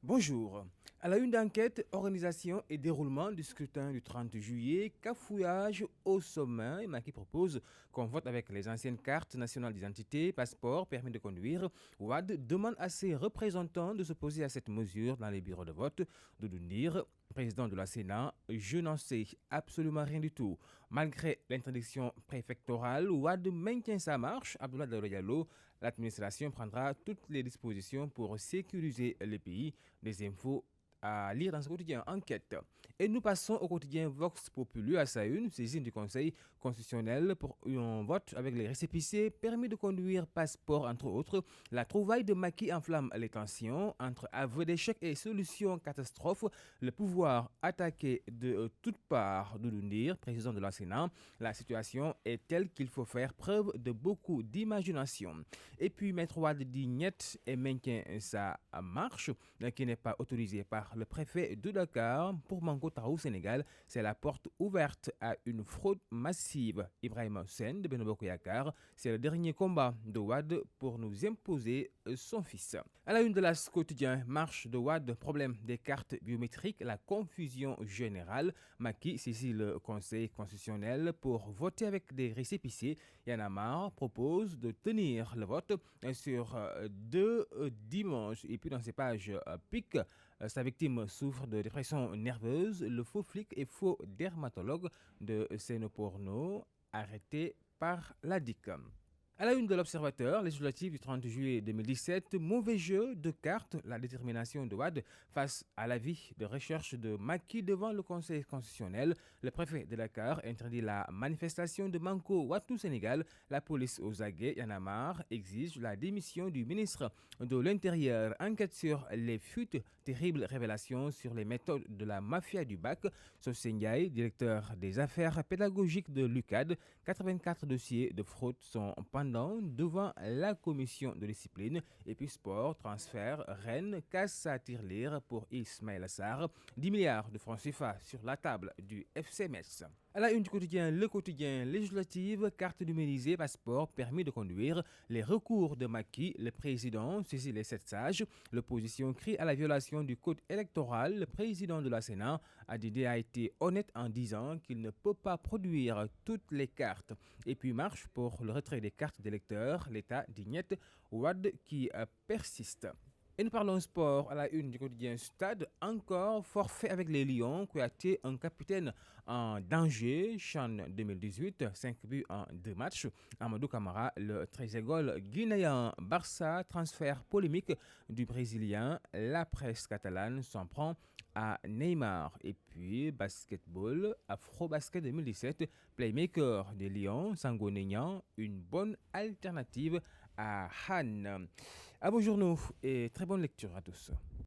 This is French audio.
Bonjour. À la une d'enquête, organisation et déroulement du scrutin du 30 juillet, cafouillage au sommet. Macky propose qu'on vote avec les anciennes cartes nationales d'identité, passeport, permis de conduire. Ouad demande à ses représentants de s'opposer à cette mesure dans les bureaux de vote. Doudou Ndir, président de la Sénat, je n'en sais absolument rien du tout. Malgré l'interdiction préfectorale, Ouad maintient sa marche. Abdoulaye Daouda Diallo, l'administration prendra toutes les dispositions pour sécuriser le pays. Des infos à lire dans ce quotidien Enquête. Et nous passons au quotidien Vox Populi à sa une, saisine du Conseil constitutionnel pour un vote avec les récépissés, permis de conduire, passeport, entre autres. La trouvaille de Macky enflamme les tensions entre aveu d'échec et solution catastrophe. Le pouvoir attaqué de toutes parts de l'UNIR, président de la Sénat. La situation est telle qu'il faut faire preuve de beaucoup d'imagination. Et puis, Maître Ouad dit niet et maintient sa marche, qui n'est pas autorisée par le préfet de Dakar. Pour Mango Tarou Sénégal, c'est la porte ouverte à une fraude massive. Ibrahim Sen de Benoboko Yakar, c'est le dernier combat de Ouad pour nous imposer son fils. À la une de la quotidien, marche de Ouad, problème des cartes biométriques, la confusion générale. Macky saisit le Conseil constitutionnel pour voter avec des récépissés. Y'en a marre propose de tenir le vote sur deux dimanches. Et puis dans ces pages piques, sa victime souffre de dépression nerveuse. Le faux flic et faux dermatologue de Sénoporno arrêté par la DIC. À la une de l'Observateur, législative du 30 juillet 2017, mauvais jeu de cartes, la détermination de Ouad face à l'avis de recherche de Macky devant le Conseil constitutionnel. Le préfet de Dakar interdit la manifestation de Manko Ouattou Sénégal. La police aux aguets, Y'en a marre, exige la démission du ministre de l'Intérieur. Enquête sur les fuites, terribles révélations sur les méthodes de la mafia du bac. Sosengaï, directeur des affaires pédagogiques de l'UCAD, 84 dossiers de fraude sont pendant devant la commission de discipline. Et puis sport, transfert, Rennes, casse à tirelire pour Ismaël Assar. 10 milliards de francs CFA sur la table du FC Metz. À la une du quotidien, le quotidien législative, carte numérisée, passeport, permis de conduire, les recours de Macky, le président saisit les 7 sages, l'opposition crie à la violation du code électoral, le président de la Sénat a été honnête en disant qu'il ne peut pas produire toutes les cartes. Et puis marche pour le retrait des cartes d'électeurs, l'État dit niet, Ouad qui persiste. Et nous parlons sport à la une du quotidien Stade. Encore forfait avec les Lions, Kouyaté, un capitaine en danger. Chan 2018, 5 buts en 2 matchs. Amadou Camara, le 13e goal guinéen. Barça, transfert polémique du Brésilien. La presse catalane s'en prend à Neymar. Et puis basketball, Afro-Basket 2017, playmaker des Lions, Sango Nignan, une bonne alternative à Han. À vos journaux et très bonne lecture à tous.